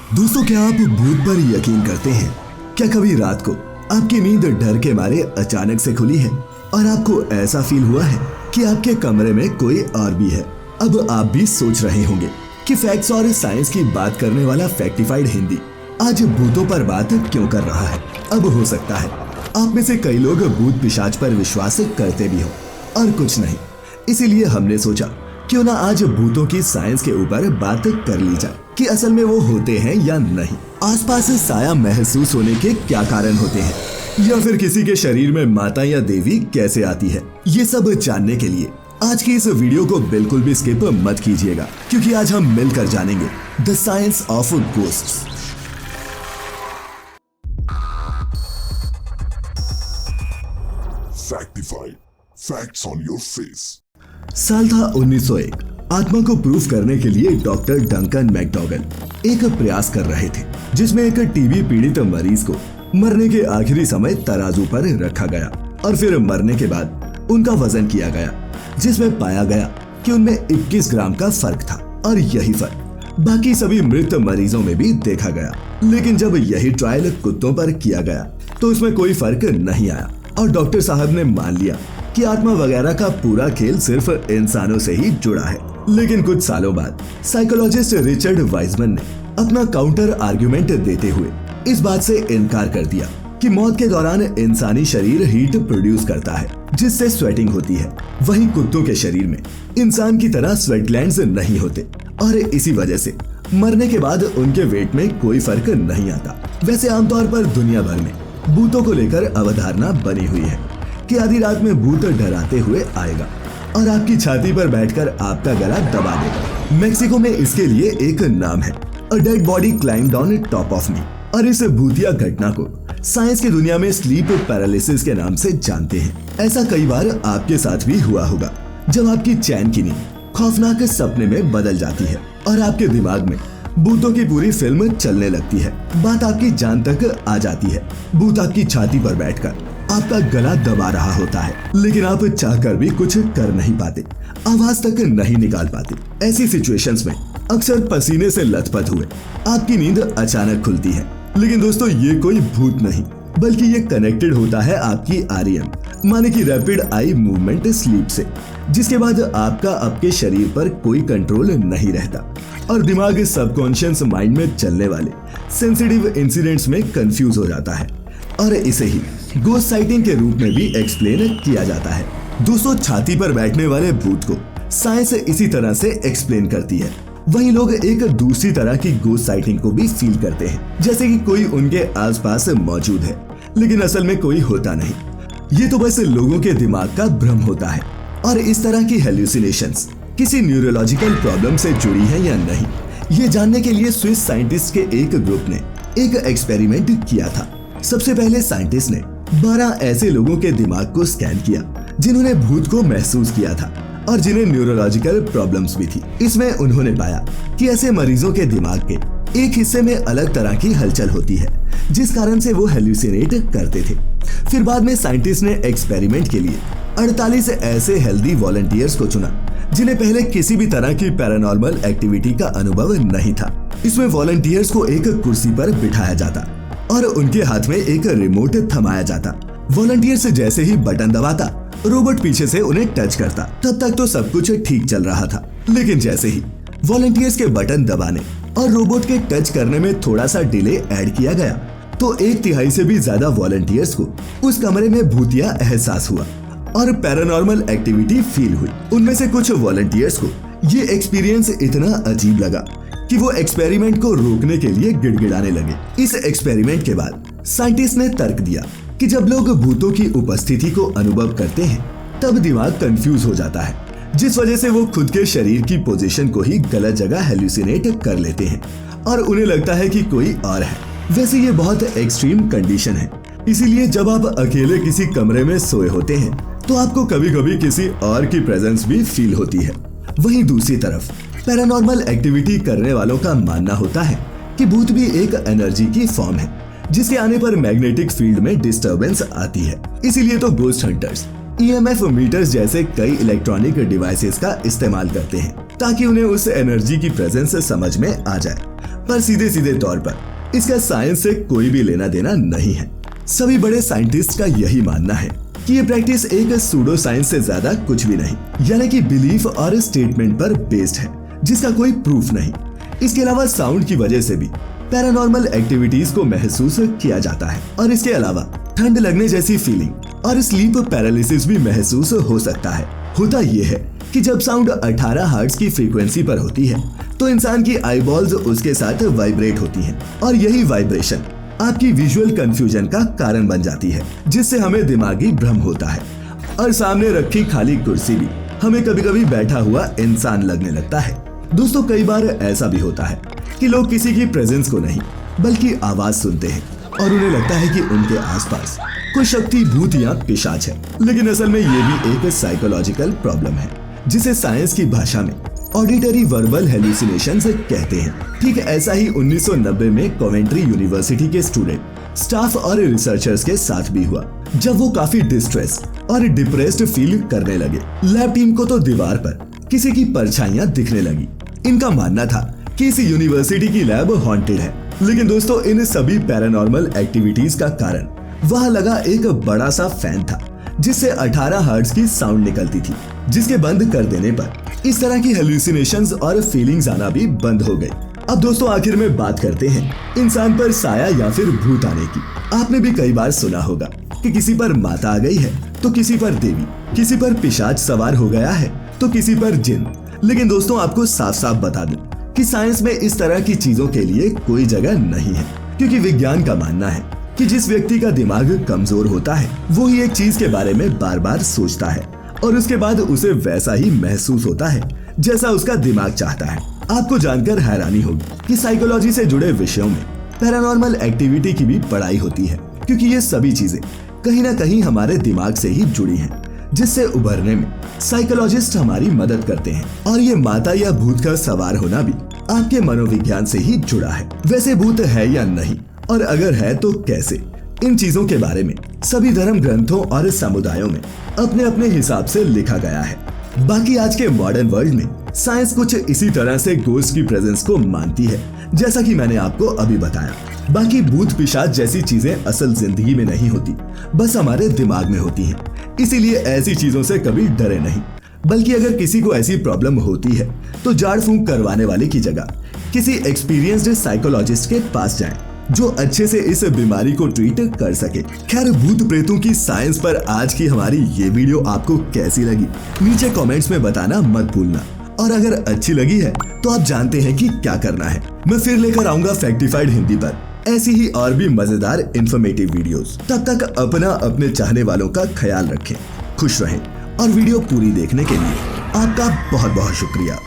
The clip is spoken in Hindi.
दोस्तों, क्या आप भूत पर यकीन करते हैं? क्या कभी रात को आपकी नींद डर के मारे अचानक से खुली है और आपको ऐसा फील हुआ है कि आपके कमरे में कोई और भी है? अब आप भी सोच रहे होंगे कि फैक्ट्स और साइंस की बात करने वाला फैक्टिफाइड हिंदी आज भूतों पर बात क्यों कर रहा है। अब हो सकता है आप में से कई लोग भूत पिशाच पर विश्वास करते भी हो और कुछ नहीं। इसीलिए हमने सोचा क्यों ना आज भूतों की साइंस के ऊपर बात कर ली जाए कि असल में वो होते हैं या नहीं, आसपास साया महसूस होने के क्या कारण होते हैं, या फिर किसी के शरीर में माता या देवी कैसे आती है। ये सब जानने के लिए आज की इस वीडियो को बिल्कुल भी स्किप मत कीजिएगा, क्योंकि आज हम मिलकर जानेंगे the science of ghosts. Factified, facts on your face. साल था 1901। आत्मा को प्रूफ करने के लिए डॉक्टर डंकन मैकडॉगल एक प्रयास कर रहे थे, जिसमें एक टीबी पीड़ित मरीज को मरने के आखिरी समय तराजू पर रखा गया और फिर मरने के बाद उनका वजन किया गया, जिसमें पाया गया कि उनमें 21 ग्राम का फर्क था और यही फर्क बाकी सभी मृत मरीजों में भी देखा गया। लेकिन जब यही ट्रायल कुत्तों पर किया गया तो उसमें कोई फर्क नहीं आया और डॉक्टर साहब ने मान लिया कि आत्मा वगैरह का पूरा खेल सिर्फ इंसानों से ही जुड़ा है। लेकिन कुछ सालों बाद साइकोलॉजिस्ट रिचर्ड वाइजमैन ने अपना काउंटर आर्गुमेंट देते हुए इस बात से इनकार कर दिया कि मौत के दौरान इंसानी शरीर हीट प्रोड्यूस करता है, जिससे स्वेटिंग होती है। वहीं कुत्तों के शरीर में इंसान की तरह स्वेट ग्लैंड्स नहीं होते और इसी वजह से मरने के बाद उनके वेट में कोई फर्क नहीं आता। वैसे आमतौर पर दुनिया भर में भूतों को लेकर अवधारणा बनी हुई है कि आधी रात में भूत डराते हुए आएगा और आपकी छाती पर बैठकर आपका गला दबा देगा। मेक्सिको में इसके लिए एक नाम है, a dead body climbed on top of me. और इस भूतिया घटना को साइंस की दुनिया में स्लीप पैरालिसिस के नाम से जानते हैं। ऐसा कई बार आपके साथ भी हुआ होगा, जब आपकी चैन की नींद खौफनाक सपने में बदल जाती है और आपके दिमाग में भूतों की पूरी फिल्म चलने लगती है। बात आपकी जान तक आ जाती है। भूत आपकी छाती पर बैठकर आपका गला दबा रहा होता है, लेकिन आप चाहकर भी कुछ कर नहीं पाते, आवाज तक नहीं निकाल पाते। ऐसी सिचुएशंस में अक्सर पसीने से लथपथ हुए आपकी नींद अचानक खुलती है। लेकिन दोस्तों, ये कोई भूत नहीं, बल्कि ये कनेक्टेड होता है आपकी REM माने कि रैपिड आई मूवमेंट स्लीप से, जिसके बाद आपका आपके शरीर पर कोई कंट्रोल नहीं रहता और दिमाग सबकॉन्शियस माइंड में चलने वाले सेंसिटिव इंसिडेंट्स में कंफ्यूज हो जाता है। और इसे ही गोस्ट साइटिंग के रूप में भी एक्सप्लेन किया जाता है। दोस्तों, छाती पर बैठने वाले भूत को साइंस इसी तरह से एक्सप्लेन करती है। वहीं लोग एक दूसरी तरह की गोस्ट साइटिंग को भी फील करते हैं, जैसे कि कोई उनके आसपास मौजूद है, लेकिन असल में कोई होता नहीं। ये तो बस लोगों के दिमाग का भ्रम होता है। और इस तरह की हेल्यूसिनेशंस किसी न्यूरोलॉजिकल प्रॉब्लम से जुड़ी है या नहीं, ये जानने के लिए स्विस साइंटिस्ट के एक ग्रुप ने एक एक्सपेरिमेंट किया था। सबसे पहले साइंटिस्ट ने 12 ऐसे लोगों के दिमाग को स्कैन किया जिन्होंने भूत को महसूस किया था और जिन्हें न्यूरोलॉजिकल प्रॉब्लम्स भी थी। इसमें उन्होंने पाया कि ऐसे मरीजों के दिमाग के एक हिस्से में अलग तरह की हलचल होती है, जिस कारण से वो हेल्यूसिनेट करते थे। फिर बाद में साइंटिस्ट ने एक्सपेरिमेंट के लिए 48 ऐसे हेल्दी वॉलंटियर्स को चुना जिन्हें पहले किसी भी तरह की पैरानॉर्मल एक्टिविटी का अनुभव नहीं था। इसमें वॉलंटियर्स को एक कुर्सी पर बिठाया जाता और उनके हाथ में एक रिमोट थमाया जाता। वॉलंटियर्स जैसे ही बटन दबाता, रोबोट पीछे से उन्हें टच करता। तब तक तो सब कुछ ठीक चल रहा था, लेकिन जैसे ही वॉलंटियर्स के बटन दबाने और रोबोट के टच करने में थोड़ा सा डिले ऐड किया गया, तो 1/3 से भी ज्यादा वॉलंटियर्स को उस कमरे में भूतिया एहसास हुआ और पैरानॉर्मल एक्टिविटी फील हुई। उनमें से कुछ वॉलंटियर्स को ये एक्सपीरियंस इतना अजीब लगा कि वो एक्सपेरिमेंट को रोकने के लिए गिड़गिड़ाने लगे। इस एक्सपेरिमेंट के बाद साइंटिस्ट ने तर्क दिया कि जब लोग भूतों की उपस्थिति को अनुभव करते हैं, तब दिमाग कंफ्यूज हो जाता है, जिस वजह से वो खुद के शरीर की पोजीशन को ही गलत जगह हेल्यूसिनेट कर लेते हैं और उन्हें लगता है कि कोई और है। वैसे ये बहुत एक्सट्रीम कंडीशन है, इसीलिए जब आप अकेले किसी कमरे में सोए होते हैं तो आपको कभी कभी किसी और की प्रेजेंस भी फील होती है। वहीं दूसरी तरफ पैरानॉर्मल एक्टिविटी करने वालों का मानना होता है कि भूत भी एक एनर्जी की फॉर्म है, जिसके आने पर मैग्नेटिक फील्ड में डिस्टरबेंस आती है। इसीलिए तो गोस्ट हंटर्स EMF मीटर्स जैसे कई इलेक्ट्रॉनिक डिवाइसेस का इस्तेमाल करते हैं ताकि उन्हें उस एनर्जी की प्रेजेंस समझ में आ जाए। पर सीधे सीधे तौर पर इसका साइंस से कोई भी लेना देना नहीं है। सभी बड़े साइंटिस्ट का यही मानना है कि ये प्रैक्टिस एक सूडो साइंस से ज्यादा कुछ भी नहीं, यानी कि बिलीफ और स्टेटमेंट पर बेस्ड है जिसका कोई प्रूफ नहीं। इसके अलावा साउंड की वजह से भी पैरानॉर्मल एक्टिविटीज को महसूस किया जाता है और इसके अलावा ठंड लगने जैसी फीलिंग और स्लीप पैरालिसिस भी महसूस हो सकता है। होता यह है कि जब साउंड 18 हर्ट्ज की फ्रीक्वेंसी पर होती है तो इंसान की आईबॉल्स उसके साथ वाइब्रेट होती हैं और यही वाइब्रेशन आपकी विजुअल कंफ्यूजन का कारण बन जाती है, जिससे हमें दिमागी भ्रम होता है और सामने रखी खाली कुर्सी भी हमें कभी कभी बैठा हुआ इंसान लगने लगता है। दोस्तों, कई बार ऐसा भी होता है कि लोग किसी की प्रेजेंस को नहीं बल्कि आवाज सुनते हैं और उन्हें लगता है कि उनके आसपास कोई शक्ति, भूत या पिशाच है, लेकिन असल में ये भी एक साइकोलॉजिकल प्रॉब्लम है जिसे साइंस की भाषा में ऑडिटरी वर्बल हेलुसिनेशंस कहते हैं। ठीक ऐसा ही 1990 में कोवेंट्री यूनिवर्सिटी के स्टूडेंट, स्टाफ और रिसर्चर्स के साथ भी हुआ, जब वो काफी डिस्ट्रेस और डिप्रेस्ड फील करने लगे। लैब टीम को तो दीवार पर किसी की परछाइयां दिखने लगी। इनका मानना था कि इस यूनिवर्सिटी की लैब हॉन्टेड है, लेकिन दोस्तों इन सभी पैरानॉर्मल एक्टिविटीज का कारण वहां लगा एक बड़ा सा फैन था जिससे 18 हर्ट्ज की साउंड निकलती थी, जिसके बंद कर देने पर इस तरह की हेलुसिनेशंस और फीलिंग्स आना भी बंद हो गई। अब दोस्तों आखिर में बात करते हैं इंसान पर साया या फिर भूत आने की। आपने भी कई बार सुना होगा कि किसी पर माता आ गई है तो किसी पर देवी, किसी पर पिशाच सवार हो गया है तो किसी पर जिन। लेकिन दोस्तों आपको साफ साफ बता दूं कि साइंस में इस तरह की चीजों के लिए कोई जगह नहीं है, क्योंकि विज्ञान का मानना है कि जिस व्यक्ति का दिमाग कमजोर होता है वो ही एक चीज के बारे में बार बार सोचता है और उसके बाद उसे वैसा ही महसूस होता है जैसा उसका दिमाग चाहता है। आपको जानकर हैरानी होगी कि साइकोलॉजी से जुड़े विषयों में पैरानॉर्मल एक्टिविटी की भी पढ़ाई होती है, क्योंकि ये सभी चीजें कहीं ना कहीं हमारे दिमाग से ही जुड़ी हैं, जिससे उभरने में साइकोलॉजिस्ट हमारी मदद करते हैं। और ये माता या भूत का सवार होना भी आपके मनोविज्ञान से ही जुड़ा है। वैसे भूत है या नहीं, और अगर है तो कैसे, इन चीजों के बारे में सभी धर्म ग्रंथों और समुदायों में अपने अपने हिसाब से लिखा गया है। बाकी आज के मॉडर्न वर्ल्ड में साइंस कुछ इसी तरह से गोस्ट की प्रेजेंस को मानती है, जैसा कि मैंने आपको अभी बताया। बाकी भूत पिशाच जैसी चीजें असल जिंदगी में नहीं होती, बस हमारे दिमाग में होती हैं। इसीलिए ऐसी चीजों से कभी डरे नहीं, बल्कि अगर किसी को ऐसी प्रॉब्लम होती है तो झाड़ फूंक करवाने वाले की जगह किसी एक्सपीरियंस्ड साइकोलॉजिस्ट के पास जाएं, जो अच्छे से इस बीमारी को ट्रीट कर सके। खैर, भूत प्रेतों की साइंस पर आज की हमारी ये वीडियो आपको कैसी लगी नीचे कमेंट्स में बताना मत भूलना, और अगर अच्छी लगी है तो आप जानते हैं कि क्या करना है। मैं फिर लेकर आऊंगा फैक्टिफाइड हिंदी पर ऐसी ही और भी मजेदार इन्फॉर्मेटिव वीडियोस। तब तक अपना अपने चाहने वालों का ख्याल रखें, खुश रहें, और वीडियो पूरी देखने के लिए आपका बहुत बहुत शुक्रिया।